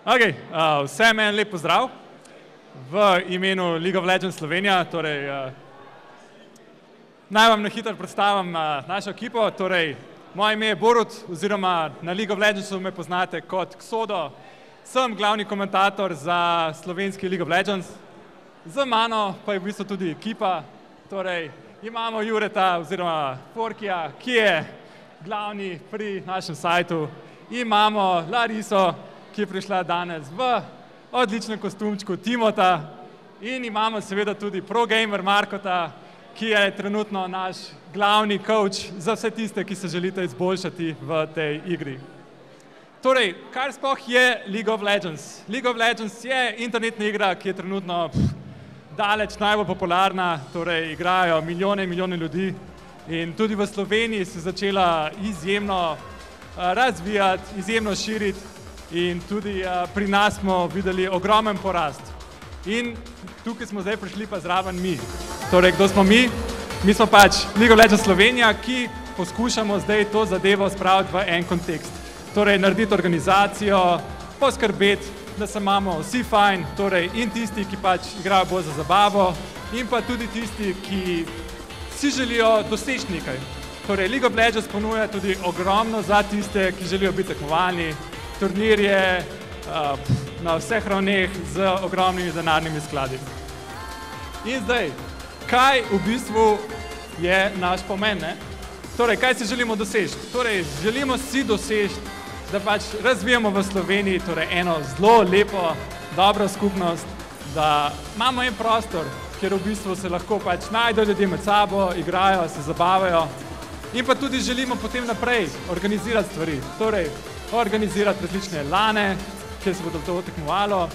Okay, vsem en lep pozdrav v imenu League of Legends Slovenija. Naj vam na hitro predstavim našo ekipo. Moje ime je Borut, oziroma na League of Legendsu me poznate kot Xodo. Sem glavni komentator za slovenski League of Legends. Z mano pa je v bistvu tudi ekipa. Imamo Jureta oziroma Forkija, ki je glavni pri našem sajtu. Imamo Lariso, ki je prišla danes v odličnem kostumčku Timota, in imamo seveda tudi ProGamer Markota, ki je trenutno naš glavni coach za vse tiste, ki se želite izboljšati v tej igri. Kar sploh je League of Legends? League of Legends je internetna igra, ki je trenutno daleč najbolj popularna, igrajo milijone in milijone ljudi, in tudi v Sloveniji se je začela izjemno razvijati, izjemno širiti. In tudi pri nas smo videli ogromen porast. In tukaj smo zdaj prišli pa zraven mi. Kdo smo mi? Mi smo pač League of Legends Slovenija, ki poskušamo zdaj to zadevo spraviti v en kontekst. Narediti organizacijo, poskrbeti, da se imamo vsi fajn, in tisti, ki pač igrajo bolj za zabavo, in pa tudi tisti, ki si želijo doseči nekaj. League of Legends ponuja tudi ogromno za tiste, ki želijo biti tekmovalni, turnirje na vseh ravneh z ogromnimi denarnimi skladi. In zdaj, kaj v bistvu je naš pomen, ne? Kaj si želimo doseči? Želimo si doseči, da pač razvijamo v Sloveniji eno zelo lepo, dobro skupnost, da imamo en prostor, kjer v bistvu se lahko pač najdejo ljudje med sabo, igrajo, se zabavajo, in pa tudi želimo potem naprej organizirati stvari. Organizirati različne lane, kjer se bodo to tekmovalo,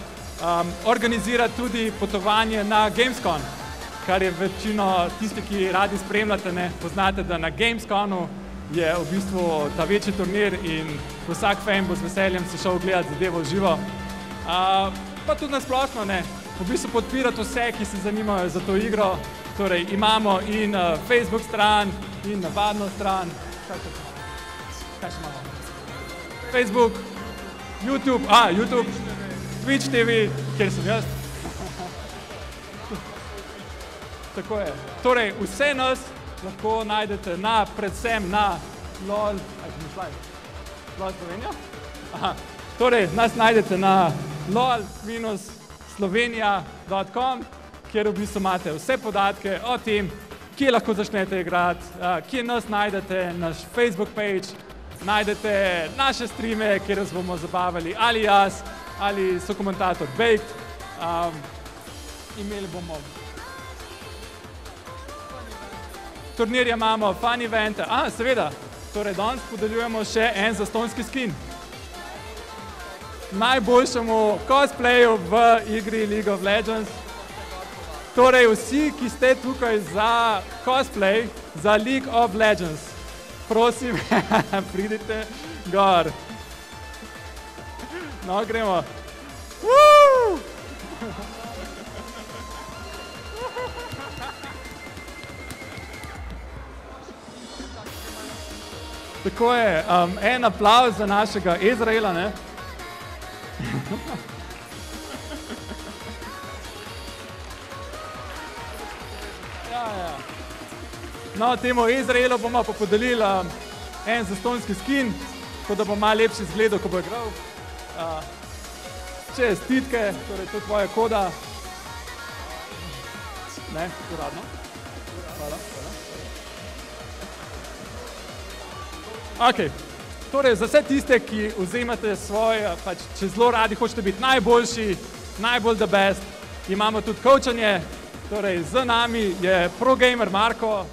organizirati tudi potovanje na Gamescom, kar je večino tisti, ki radi spremljate, ne poznate, da na Gamescomu je v bistvu ta večji turnir in vsak fan bo z veseljem se šel gledati zadevo v živo. Pa tudi nasplošno, ne, v bistvu podpirati vse, ki se zanimajo za to igro. Imamo in Facebook stran, in navadno stran. Kaj še imamo? Facebook, YouTube, Twitch TV, kjer sem jaz. Tako je. Vse nas lahko najdete predvsem na LOL Slovenija. Nas najdete na lol-slovenija.com, kjer v bistvu imate vse podatke o tem, kje lahko začnete igrati, kje nas najdete, naš Facebook page, najdete naše streame, kjer vas bomo zabavali, ali jaz, ali sokomentator Baked. Imeli bomo turnirje, imamo fun evente. Seveda, danes podeljujemo še en zastonjski skin. Najboljšemu cosplayu v igri League of Legends. Vsi, ki ste tukaj za cosplay, za League of Legends, prosim, pridite gor. No, gremo. Tako je, en aplavz za našega Ezraela, ne? No, temu Ezraelu bomo pa podelili en zastonjski skin, tako da bo malo lepši izgledal, ko bo igral. Čestitke, to tvoja koda. Ne, uradno. Hvala. Za vse tiste, ki vzemate svoje, pač, če zelo radi hočete biti najboljši, najbolj the best, imamo tudi coachanje. Z nami je ProGamer Marko,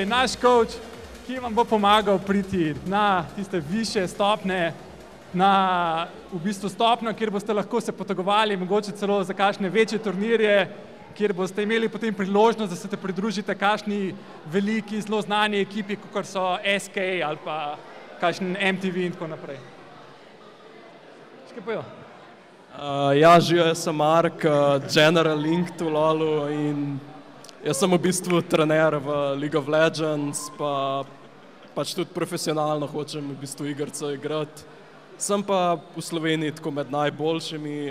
naš coach, ki vam bo pomagal priti na tiste višje stopne, na v bistvu stopno, kjer boste lahko se potegovali, mogoče celo za kakšne večje turnirje, kjer boste imeli potem priložnost, da se te pridružite kakšni veliki, zelo znani ekipi, kakor so SK ali pa kakšen MTV in tako naprej. Še kaj pojo? Živijo, jaz sem Mark, General Link to LOL-u, in jaz sem v bistvu trener v League of Legends, pa pač tudi profesionalno hočem v bistvu igrico igrati. Sem pa v Sloveniji tako med najboljšimi.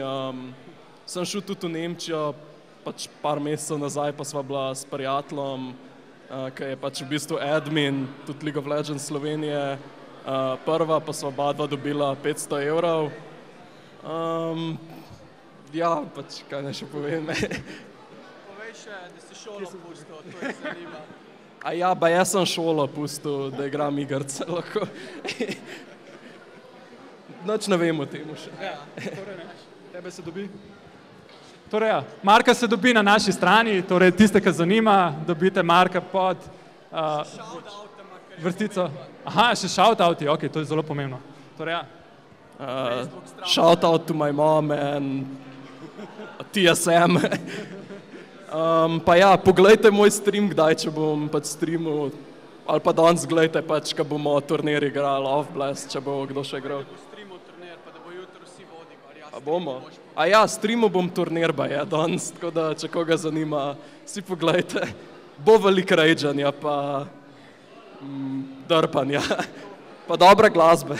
Sem šel tudi v Nemčijo, pač par mesecev nazaj pa sva bila s prijateljem, ki je pač v bistvu admin, tudi League of Legends Slovenije. Prva pa sva oba dobila 500 €. Ja, pač kaj naj še povem. Povej še, da si šolo pustil, to je zanima. A ja, ba jaz sem šolo pustil, da igram igrice lahko. Nič ne vem o tem še. Ja, torej ne, tebe se dobi. Torej ja, Marka se dobi na naši strani, torej tiste, ki zanima, dobite Marka pod vrstico. Aha, še shoutouti, ok, to je zelo pomembno. Torej ja. Shout out to my mom and TSM. Pa ja, poglejte moj stream kdaj, če bom pač streamal, ali pa danes gledajte pač, ko bomo turnir igrali, Off-Blast, če bo kdo še igral. Da bo streamal turnir, pa da bo jutro vsi vodili. A bomo? A ja, streamal bom turnir baje danes, tako da, če koga zanima, si poglejte. Bo veliko rageanja, pa drpanja, pa dobre glasbe.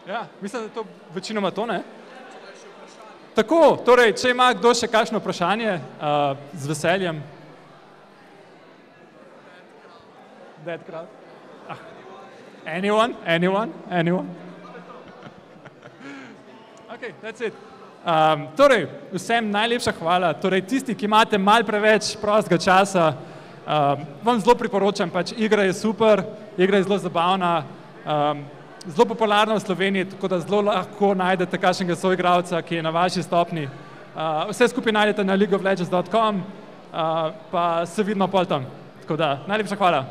Ja, mislim, da je to večinoma to, ne? Tako, torej, če ima kdo še kakšno vprašanje, z veseljem. Dead crowd. Anyone? Ok, that's it. Torej, vsem najlepša hvala. Torej, tisti, ki imate malo preveč prostega časa, vam zelo priporočam, pač igra je super, igra je zelo zabavna, zelo popularna v Sloveniji, tako da zelo lahko najdete kakšnega soigralca, ki je na vaši stopni. Vse skupaj najdete na leagueoflegends.com, pa se vidimo pol tam. Tako da, najlepša hvala.